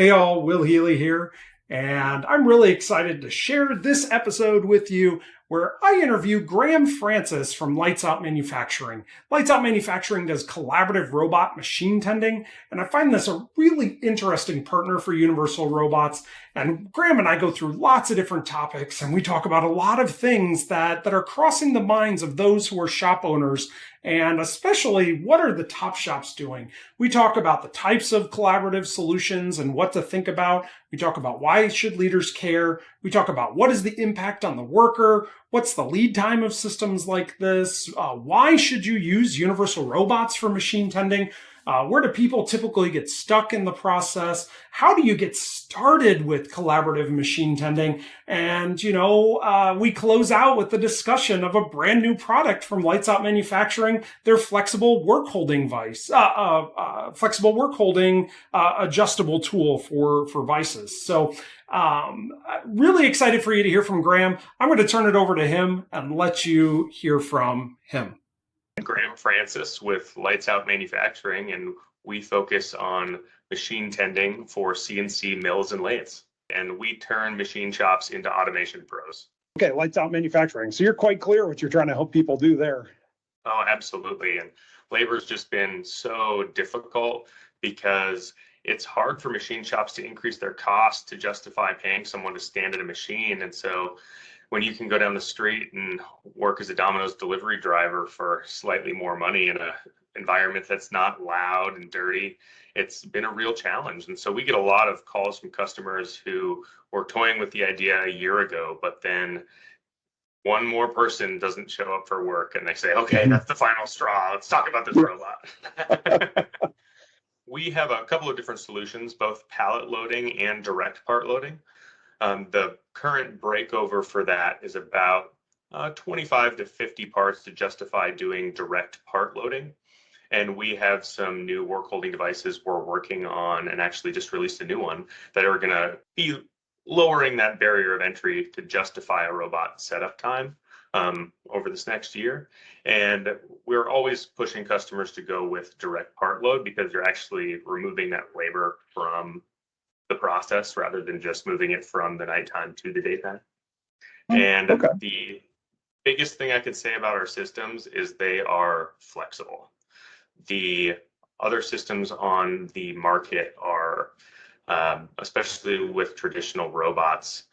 Hey all, Will Healy here, and I'm really excited to share this episode with you where I interview Graham Francis from Lights Out Manufacturing. Lights Out Manufacturing does collaborative robot machine tending, and I find this a really interesting partner for Universal Robots. And Graham and I go through lots of different topics, and we talk about a lot of things that are crossing the minds of those who are shop owners, and especially what are the top shops doing. We talk about the types of collaborative solutions and what to think about. We talk about why should leaders care. We talk about what is the impact on the worker. What's the lead time of systems like this? Why should you use Universal Robots for machine tending? Where do people typically get stuck in the process? How do you get started with collaborative machine tending? And, we close out with the discussion of a brand new product from Lights Out Manufacturing, their flexible work holding adjustable tool for vices. So, really excited for you to hear from Graham. I'm going to turn it over to him and let you hear from him. Graham Francis with Lights Out Manufacturing, and we focus on machine tending for CNC mills and lathes. And we turn machine shops into automation pros. Okay, Lights Out Manufacturing. So you're quite clear what you're trying to help people do there. Oh, absolutely. And labor's just been so difficult because it's hard for machine shops to increase their costs to justify paying someone to stand at a machine. And so when you can go down the street and work as a Domino's delivery driver for slightly more money in an environment that's not loud and dirty, it's been a real challenge. And so we get a lot of calls from customers who were toying with the idea a year ago, but then one more person doesn't show up for work and they say, okay, that's the final straw. Let's talk about this robot. We have a couple of different solutions, both pallet loading and direct part loading. The current breakover for that is about 25 to 50 parts to justify doing direct part loading. And we have some new work holding devices we're working on and actually just released a new one that are going to be lowering that barrier of entry to justify a robot setup time over this next year. And we're always pushing customers to go with direct part load because you're actually removing that labor from the process rather than just moving it from the nighttime to the daytime. And the biggest thing I could say about our systems is they are flexible. The other systems on the market are, especially with traditional robots,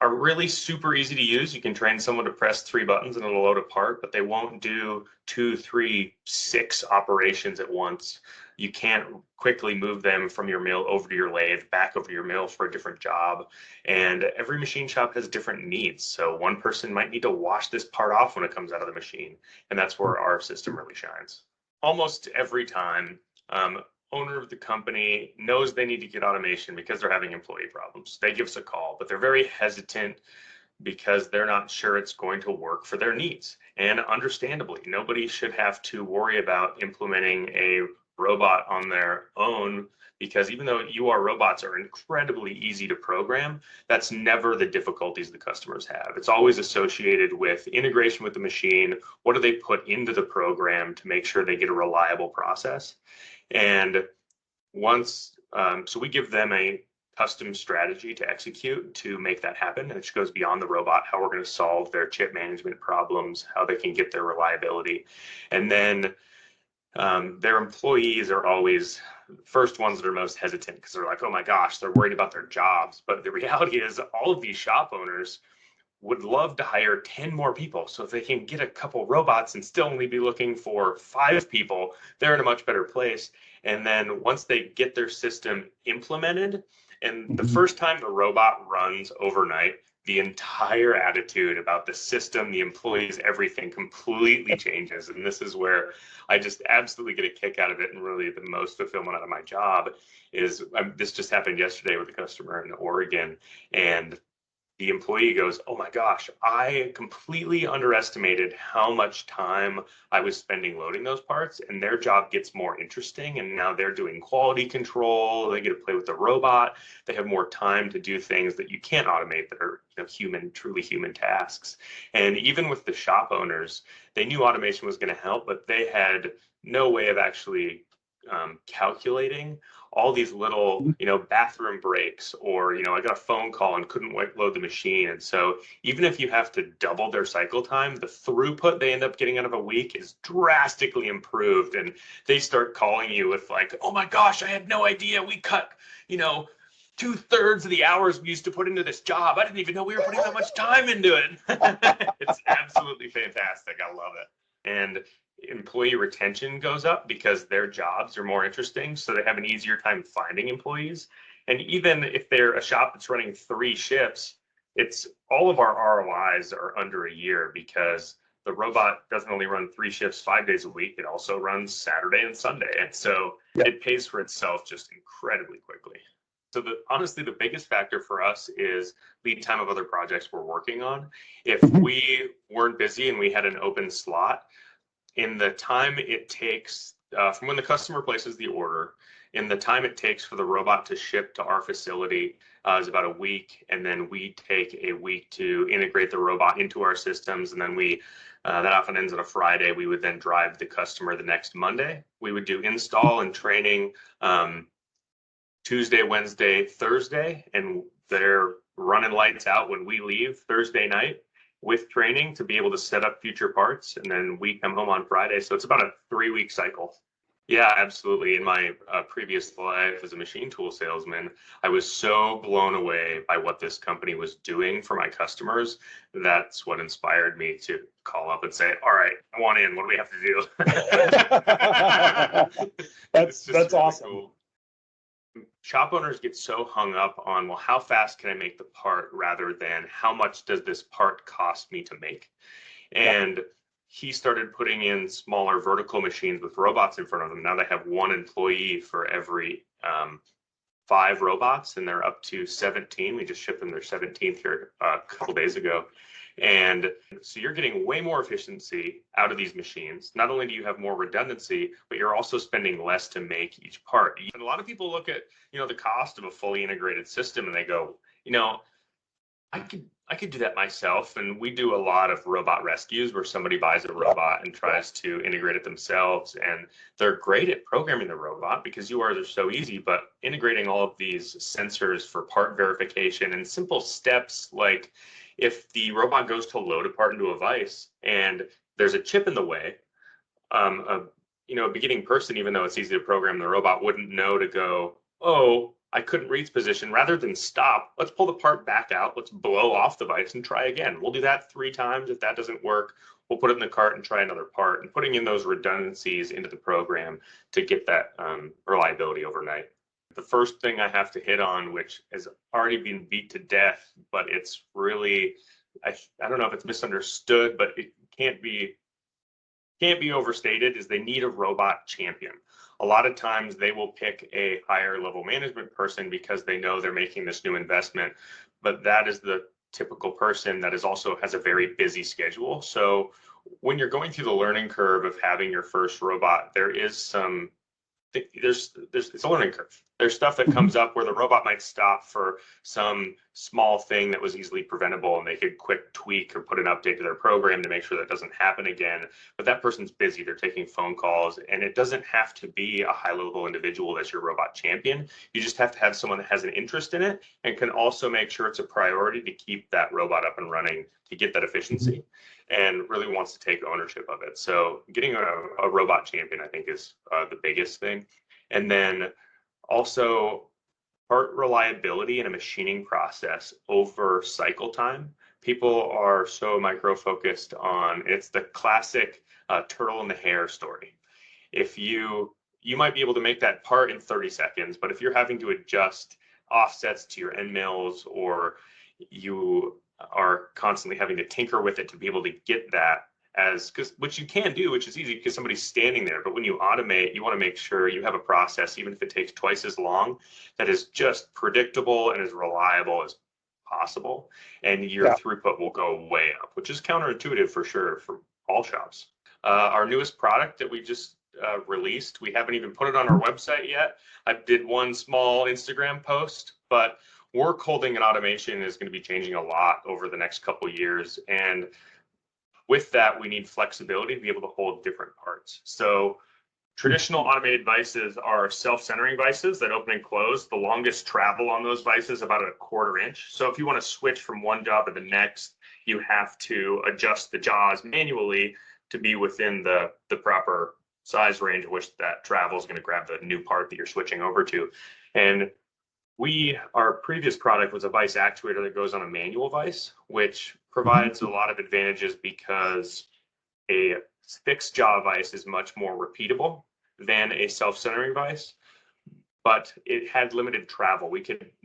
are really super easy to use. You can train someone to press 3 buttons and it'll load a part, but they won't do 2, 3, 6 operations at once. You can't quickly move them from your mill over to your lathe, back over to your mill for a different job. And every machine shop has different needs. So one person might need to wash this part off when it comes out of the machine. And that's where our system really shines. Almost every time, owner of the company knows they need to get automation because they're having employee problems. They give us a call, but they're very hesitant because they're not sure it's going to work for their needs. And understandably, nobody should have to worry about implementing a robot on their own, because even though UR robots are incredibly easy to program, that's never the difficulties the customers have. It's always associated with integration with the machine. What do they put into the program to make sure they get a reliable process? And so we give them a custom strategy to execute to make that happen, which goes beyond the robot, how we're going to solve their chip management problems, how they can get their reliability. And then their employees are always the first ones that are most hesitant because they're like, oh my gosh, they're worried about their jobs. But the reality is all of these shop owners would love to hire 10 more people. So if they can get a couple robots and still only be looking for 5 people, they're in a much better place. And then once they get their system implemented, and the first time the robot runs overnight, the entire attitude about the system, the employees, everything completely changes. And this is where I just absolutely get a kick out of it, and really the most fulfillment out of my job is this just happened yesterday with a customer in Oregon, and the employee goes, oh my gosh, I completely underestimated how much time I was spending loading those parts, and their job gets more interesting. And now they're doing quality control. They get to play with the robot. They have more time to do things that you can't automate that are truly human tasks. And even with the shop owners, they knew automation was going to help, but they had no way of actually calculating all these little, bathroom breaks, or, I got a phone call and couldn't load the machine. And so even if you have to double their cycle time, the throughput they end up getting out of a week is drastically improved. And they start calling you with like, oh my gosh, I had no idea we cut, 2/3 of the hours we used to put into this job. I didn't even know we were putting that much time into it. It's absolutely fantastic. I love it. And employee retention goes up because their jobs are more interesting, so they have an easier time finding employees. And even if they're a shop that's running 3 shifts, it's all of our ROIs are under a year, because the robot doesn't only run 3 shifts 5 days a week, it also runs Saturday and Sunday. And so it pays for itself just incredibly quickly. So honestly, the biggest factor for us is lead time of other projects we're working on. If we weren't busy and we had an open slot, in the time it takes from when the customer places the order, in the time it takes for the robot to ship to our facility is about a week. And then we take a week to integrate the robot into our systems. And then that often ends on a Friday. We would then drive the customer the next Monday. We would do install and training Tuesday, Wednesday, Thursday, and they're running lights out when we leave Thursday night with training to be able to set up future parts. And then we come home on Friday. So it's about a 3-week cycle. Yeah, absolutely. In my previous life as a machine tool salesman, I was so blown away by what this company was doing for my customers. That's what inspired me to call up and say, all right, I want in. What do we have to do? That's really awesome. Cool. Shop owners get so hung up on, well, how fast can I make the part, rather than how much does this part cost me to make? And he started putting in smaller vertical machines with robots in front of them. Now they have 1 employee for every 5 robots, and they're up to 17. We just shipped them their 17th here a couple days ago. And so you're getting way more efficiency out of these machines. Not only do you have more redundancy, but you're also spending less to make each part. And a lot of people look at, the cost of a fully integrated system and they go, I could do that myself. And we do a lot of robot rescues where somebody buys a robot and tries to integrate it themselves. And they're great at programming the robot because URs are so easy, but integrating all of these sensors for part verification and simple steps, like if the robot goes to load a part into a vise and there's a chip in the way, a beginning person, even though it's easy to program the robot, wouldn't know to go, oh, I couldn't reach position. Rather than stop, let's pull the part back out. Let's blow off the vise and try again. We'll do that 3 times. If that doesn't work, we'll put it in the cart and try another part, and putting in those redundancies into the program to get that reliability overnight. The first thing I have to hit on, which has already been beat to death, but it's really, I don't know if it's misunderstood, but it can't be overstated, is they need a robot champion. A lot of times they will pick a higher level management person because they know they're making this new investment, but that is the typical person that also has a very busy schedule. So when you're going through the learning curve of having your first robot, there is it's a learning curve. There's stuff that comes up where the robot might stop for some small thing that was easily preventable, and they could quick tweak or put an update to their program to make sure that doesn't happen again. But that person's busy, they're taking phone calls, and it doesn't have to be a high-level individual that's your robot champion. You just have to have someone that has an interest in it and can also make sure it's a priority to keep that robot up and running to get that efficiency, and really wants to take ownership of it. So getting a robot champion, I think, is the biggest thing. And then also part reliability in a machining process over cycle time. People are so micro-focused on, it's the classic turtle in the hare story. If you might be able to make that part in 30 seconds, but if you're having to adjust offsets to your end mills, or you are constantly having to tinker with it to be able to get that, which you can do, which is easy because somebody's standing there. But when you automate, you want to make sure you have a process, even if it takes twice as long, that is just predictable and as reliable as possible. And your throughput will go way up, which is counterintuitive for sure for all shops. Our newest product that we just released, we haven't even put it on our website yet. I did one small Instagram post, but work holding and automation is going to be changing a lot over the next couple of years. And with that, we need flexibility to be able to hold different parts. So Traditional automated vices are self-centering vices that open and close. The longest travel on those vices is about a 1/4 inch. So if you want to switch from one jaw to the next, you have to adjust the jaws manually to be within the proper size range in which that travel is going to grab the new part that you're switching over to. And our previous product was a vice actuator that goes on a manual vice, which provides a lot of advantages because a fixed jaw vice is much more repeatable than a self-centering vice, but it had limited travel. We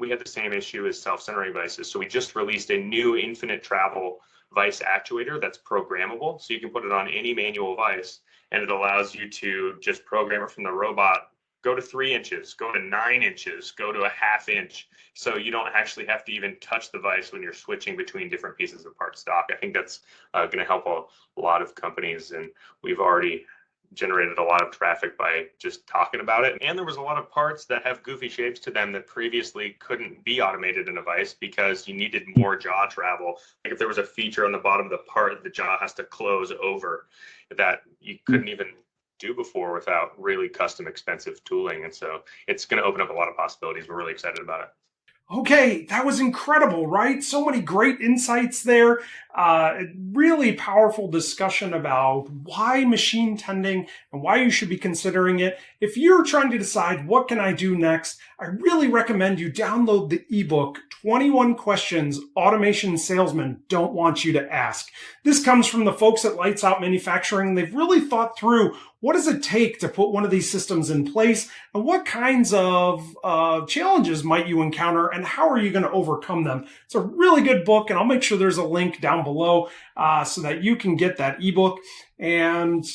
had the same issue as self-centering vices, so we just released a new infinite travel vice actuator that's programmable, so you can put it on any manual vice, and it allows you to just program it from the robot. Go to 3 inches, go to 9 inches, go to a 1/2 inch. So you don't actually have to even touch the vice when you're switching between different pieces of part stock. I think that's going to help a lot of companies, and we've already generated a lot of traffic by just talking about it. And there was a lot of parts that have goofy shapes to them that previously couldn't be automated in a vice because you needed more jaw travel. Like if there was a feature on the bottom of the part, the jaw has to close over that you couldn't even do before without really custom expensive tooling. And so it's going to open up a lot of possibilities. We're really excited about it. Okay, that was incredible, right? So many great insights there. Really powerful discussion about why machine tending and why you should be considering it. If you're trying to decide what can I do next, I really recommend you download the ebook, 21 Questions Automation Salesmen Don't Want You to Ask. This comes from the folks at Lights Out Manufacturing. They've really thought through what does it take to put one of these systems in place and what kinds of challenges might you encounter and how are you going to overcome them. It's a really good book, and I'll make sure there's a link down below so that you can get that ebook. And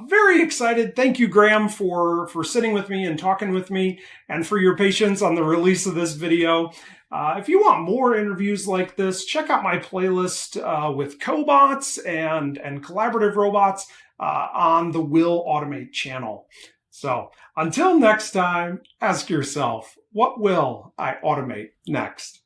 very excited. Thank you, Graham, for sitting with me and talking with me and for your patience on the release of this video. If you want more interviews like this, check out my playlist with cobots and collaborative robots on the Will Automate channel. So until next time, ask yourself, what will I automate next?